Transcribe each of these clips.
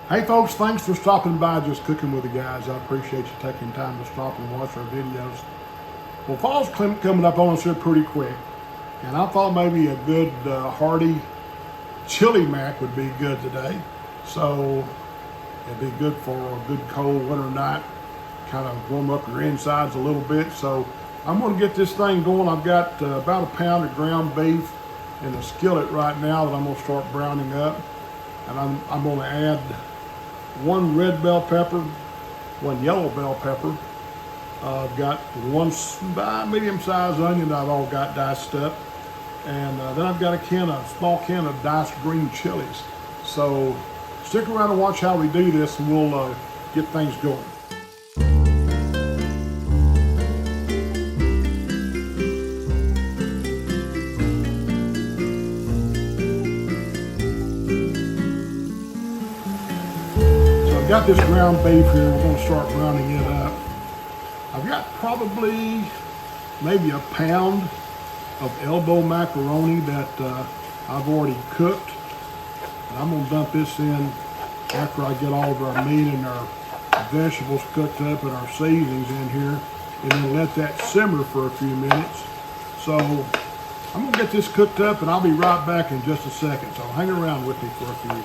Hey folks, thanks for stopping by Just Cooking with the Guys. I appreciate you taking time to stop and watch our videos. Well, fall's coming up on us here pretty quick, and I thought maybe a good hearty chili mac would be good today. So it'd be good for a good cold winter night, kind of warm up your insides a little bit. So I'm going to get this thing going. I've got about a pound of ground beef in a skillet right now that I'm going to start browning up, and I'm going to add one red bell pepper, one yellow bell pepper. I've got one medium-sized onion that I've all got diced up, and then I've got a small can of diced green chilies. So stick around and watch how we do this, and we'll get things going. Got this ground beef here. We're going to start browning it up. I've got probably maybe a pound of elbow macaroni that I've already cooked. And I'm going to dump this in after I get all of our meat and our vegetables cooked up and our seasonings in here, and then let that simmer for a few minutes. So I'm going to get this cooked up, and I'll be right back in just a second. So hang around with me for a few.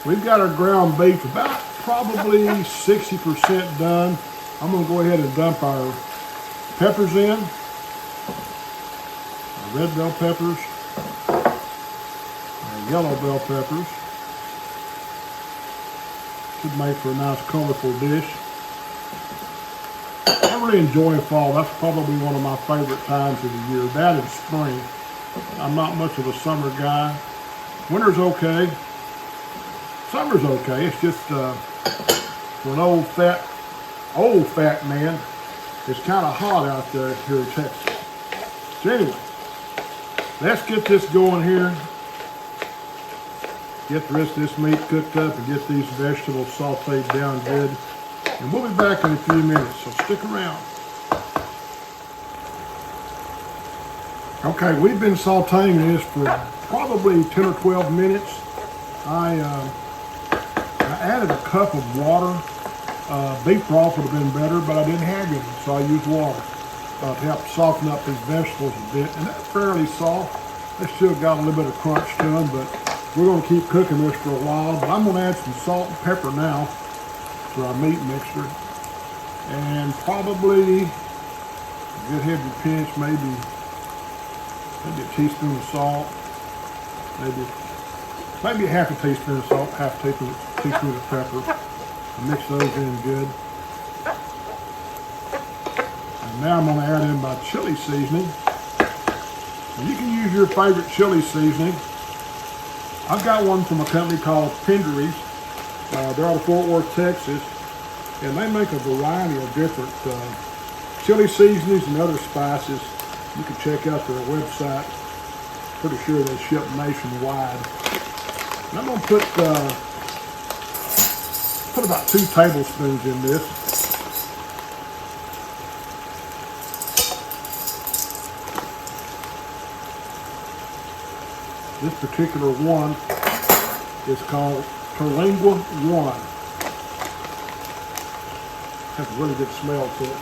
We've got our ground beef about probably 60% done. I'm going to go ahead and dump our peppers in, our red bell peppers, our yellow bell peppers. Should make for a nice colorful dish. I really enjoy fall. That's probably one of my favorite times of the year. That and spring. I'm not much of a summer guy. Winter's okay. Summer's okay. It's just for an old fat man, it's kind of hot out there here in Texas. So anyway, let's get this going here. Get the rest of this meat cooked up and get these vegetables sauteed down good. And we'll be back in a few minutes, so stick around. Okay, we've been sauteing this for probably 10 or 12 minutes. I added a cup of water. Beef broth would have been better, but I didn't have any, so I used water to help soften up these vegetables a bit. And they're fairly soft. They still got a little bit of crunch to them, but we're going to keep cooking this for a while. But I'm going to add some salt and pepper now to our meat mixture, and probably a good heavy pinch, maybe a teaspoon of salt, maybe a half a teaspoon of salt, half a teaspoon of pepper, and mix those in good. And now I'm going to add in my chili seasoning. And you can use your favorite chili seasoning. I've got one from a company called Pendery's. They're out of Fort Worth, Texas, and they make a variety of different chili seasonings and other spices. You can check out their website. Pretty sure they ship nationwide. And I'm going to put about 2 tablespoons in this. This particular one is called Terlingua 1. Has a really good smell to it.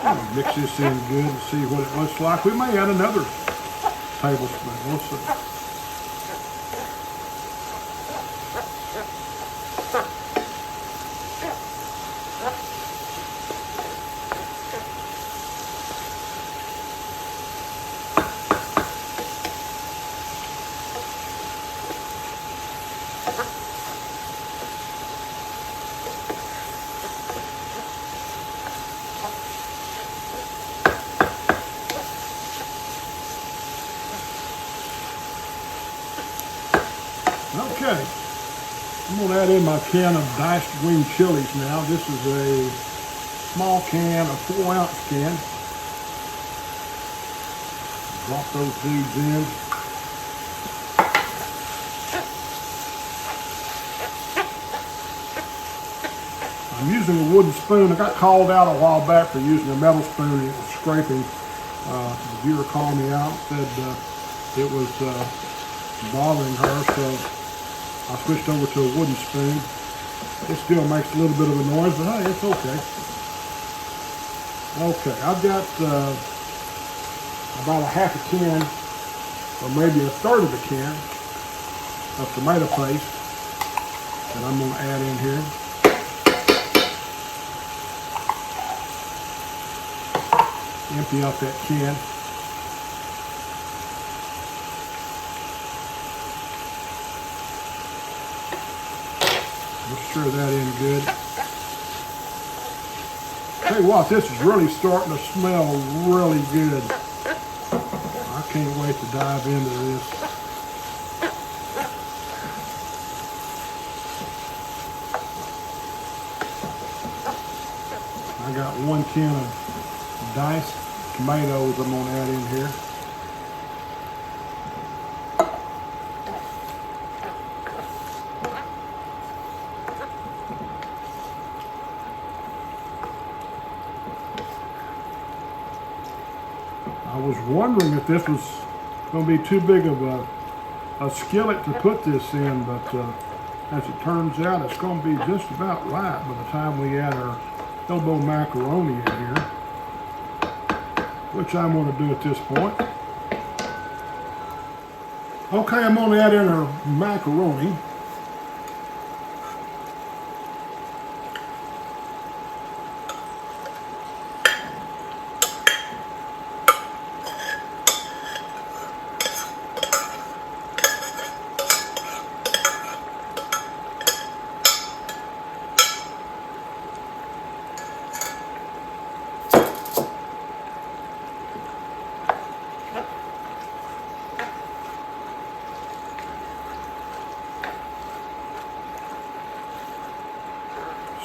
I'm going to mix this in good and see what it looks like. We may add another tablespoon. We'll see. Okay, I'm going to add in my can of diced green chilies now. This is a small can, a 4-ounce can. Drop those dudes in. I'm using a wooden spoon. I got called out a while back for using a metal spoon. It was scraping. The viewer called me out, said it was bothering her, so I switched over to a wooden spoon. It still makes a little bit of a noise, but hey, it's okay. Okay, I've got about a half a can, or maybe a third of a can of tomato paste that I'm going to add in here. Empty out that can. We'll stir that in good. Tell you what, this is really starting to smell really good. I can't wait to dive into this. I got 1 can of diced tomatoes I'm going to add in here. I was wondering if this was going to be too big of a skillet to put this in, but as it turns out, it's going to be just about right by the time we add our elbow macaroni in here, which I'm going to do at this point. Okay, I'm going to add in our macaroni.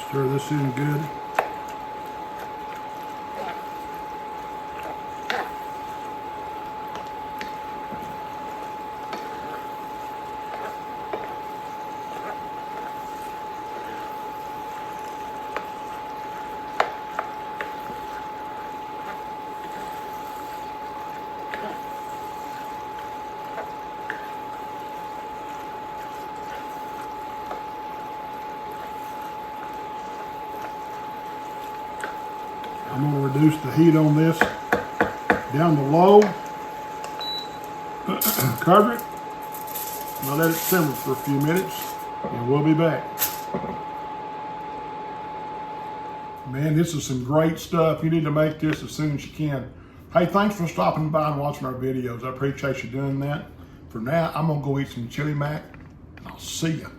Stir this in good. I'm going to reduce the heat on this down to low. Cover it. I'll let it simmer for a few minutes and we'll be back. Man, this is some great stuff. You need to make this as soon as you can. Hey, thanks for stopping by and watching our videos. I appreciate you doing that. For now, I'm going to go eat some chili mac. I'll see you.